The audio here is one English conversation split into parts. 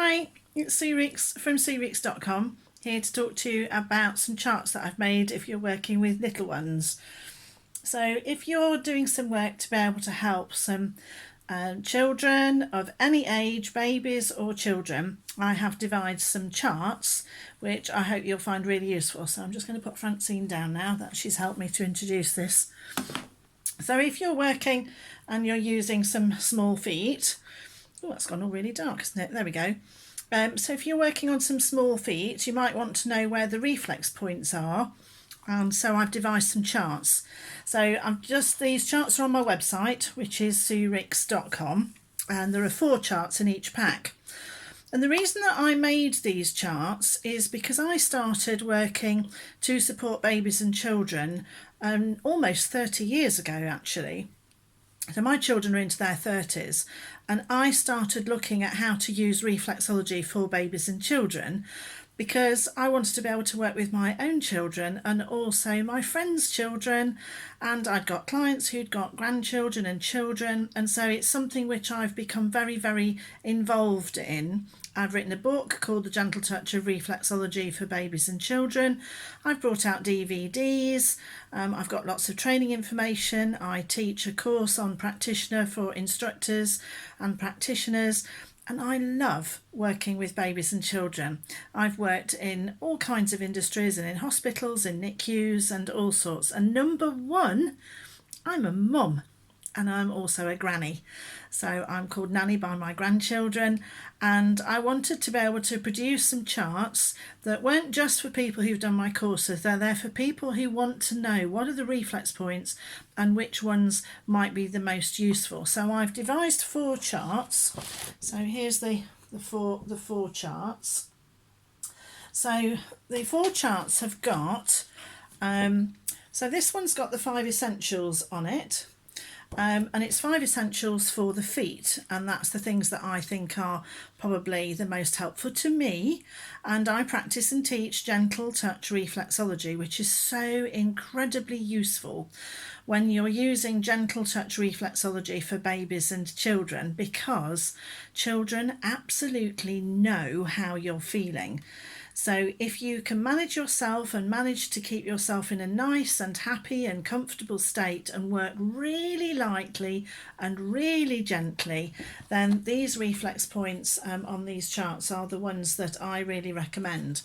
Hi, it's Sue Ricks from SueRicks.com, here to talk to you about some charts that I've made if you're working with little ones. So if you're doing some work to be able to help some children of any age, babies or children, I have devised some charts which I hope you'll find really useful. So I'm just going to put Francine down now that she's helped me to introduce this. So if you're working and you're using some small feet, oh, that's gone all really dark, isn't it? There we go. So if you're working on some small feet, you might want to know where the reflex points are. And so I've devised some charts. So these charts are on my website, which is SueRicks.com, and there are 4 charts in each pack. And the reason that I made these charts is because I started working to support babies and children almost 30 years ago, actually. So my children are into their 30s, and I started looking at how to use reflexology for babies and children because I wanted to be able to work with my own children and also my friends' children, and I'd got clients who'd got grandchildren and children, and so it's something which I've become very, very involved in. I've written a book called The Gentle Touch of Reflexology for Babies and Children. I've brought out DVDs. I've got lots of training information. I teach a course on practitioner for instructors and practitioners. And I love working with babies and children. I've worked in all kinds of industries and in hospitals, in NICUs and all sorts. And number one, I'm a mum. And I'm also a granny. So I'm called Nanny by my grandchildren, and I wanted to be able to produce some charts that weren't just for people who've done my courses. They're there for people who want to know what are the reflex points and which ones might be the most useful. So I've devised 4 charts. So here's the four charts. So the 4 charts have got so this one's got the 5 essentials on it. And it's 5 essentials for the feet, and that's the things that I think are probably the most helpful to me. And I practice and teach Gentle Touch Reflexology, which is so incredibly useful when you're using Gentle Touch Reflexology for babies and children, because children absolutely know how you're feeling. So if you can manage yourself and manage to keep yourself in a nice and happy and comfortable state and work really lightly and really gently, then these reflex points on these charts are the ones that I really recommend.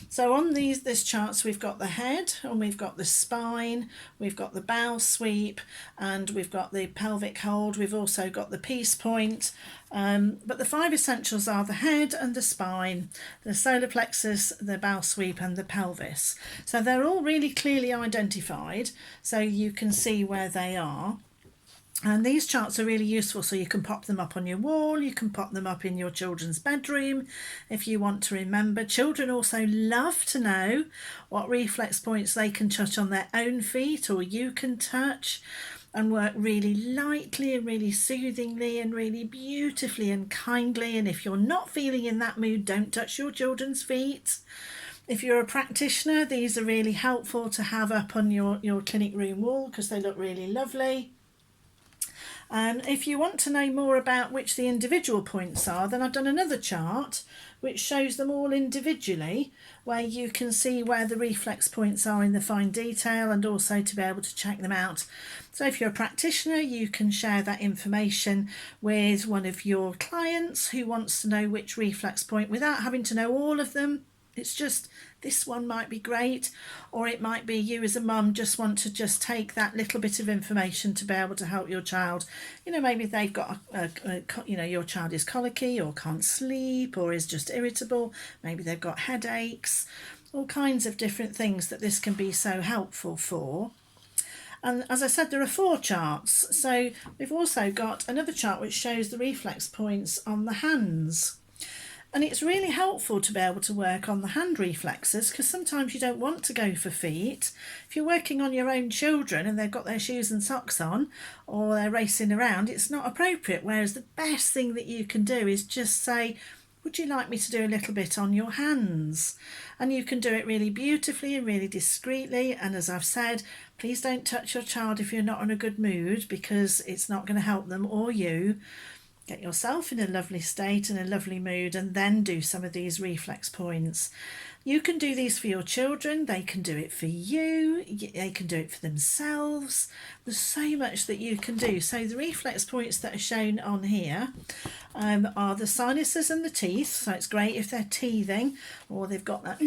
So on this charts, we've got the head and we've got the spine, we've got the bowel sweep, and we've got the pelvic hold. We've also got the peace point. But the 5 essentials are the head and the spine, the solar plexus, the bowel sweep and the pelvis. So they're all really clearly identified, so you can see where they are. And these charts are really useful, so you can pop them up on your wall, you can pop them up in your children's bedroom if you want to remember. Children also love to know what reflex points they can touch on their own feet or you can touch, and work really lightly and really soothingly and really beautifully and kindly. And if you're not feeling in that mood, don't touch your children's feet. If you're a practitioner, these are really helpful to have up on your clinic room wall because they look really lovely. And if you want to know more about which the individual points are, then I've done another chart which shows them all individually, where you can see where the reflex points are in the fine detail and also to be able to check them out. So if you're a practitioner, you can share that information with one of your clients who wants to know which reflex point without having to know all of them. It's just this one might be great, or it might be you as a mum just want to just take that little bit of information to be able to help your child. You know, maybe they've got your child is colicky or can't sleep or is just irritable. Maybe they've got headaches, all kinds of different things that this can be so helpful for. And as I said, there are 4 charts. So we've also got another chart which shows the reflex points on the hands. And it's really helpful to be able to work on the hand reflexes because sometimes you don't want to go for feet. If you're working on your own children and they've got their shoes and socks on or they're racing around, it's not appropriate. Whereas the best thing that you can do is just say, would you like me to do a little bit on your hands? And you can do it really beautifully and really discreetly. And as I've said, please don't touch your child if you're not in a good mood because it's not going to help them or you. get yourself in a lovely state and a lovely mood, and then do some of these reflex points. You can do these for your children, they can do it for you, they can do it for themselves. There's so much that you can do. So the reflex points that are shown on here are the sinuses and the teeth. So it's great if they're teething or they've got that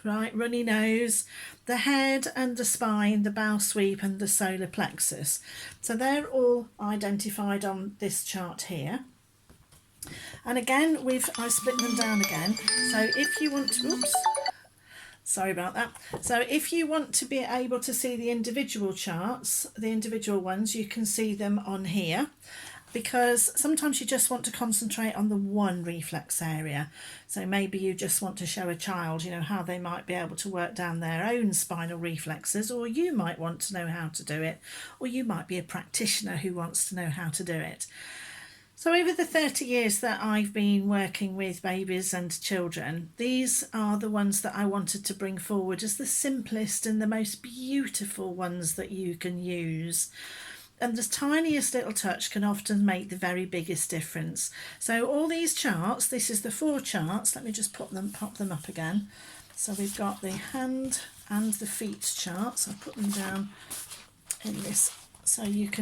right runny nose, the head and the spine, the bowel sweep and the solar plexus. So they're all identified on this chart here. And again, I split them down again. So if you want to, oops, sorry about that. So if you want to be able to see the individual charts, the individual ones, you can see them on here, because sometimes you just want to concentrate on the one reflex area. So maybe you just want to show a child, you know, how they might be able to work down their own spinal reflexes, or you might want to know how to do it, or you might be a practitioner who wants to know how to do it. So over the 30 years that I've been working with babies and children, these are the ones that I wanted to bring forward as the simplest and the most beautiful ones that you can use. And the tiniest little touch can often make the very biggest difference. So all these charts, this is the 4 charts. Let me just pop them up again. So we've got the hand and the feet charts. I'll put them down in this. So you've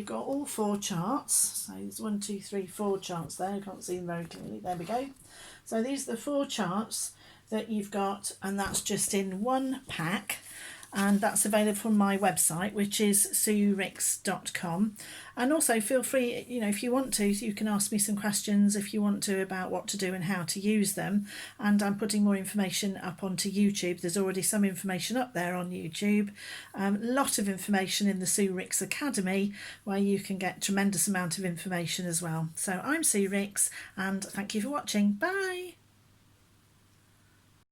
got all 4 charts. So there's 1, 2, 3, 4 charts there. I can't see them very clearly. There we go. So these are the 4 charts that you've got, and that's just in one pack. And that's available from my website, which is suericks.com. And also feel free, you know, if you want to, you can ask me some questions if you want to about what to do and how to use them. And I'm putting more information up onto YouTube. There's already some information up there on YouTube. A lot of information in the Sue Ricks Academy, where you can get a tremendous amount of information as well. So I'm Sue Ricks, and thank you for watching. Bye.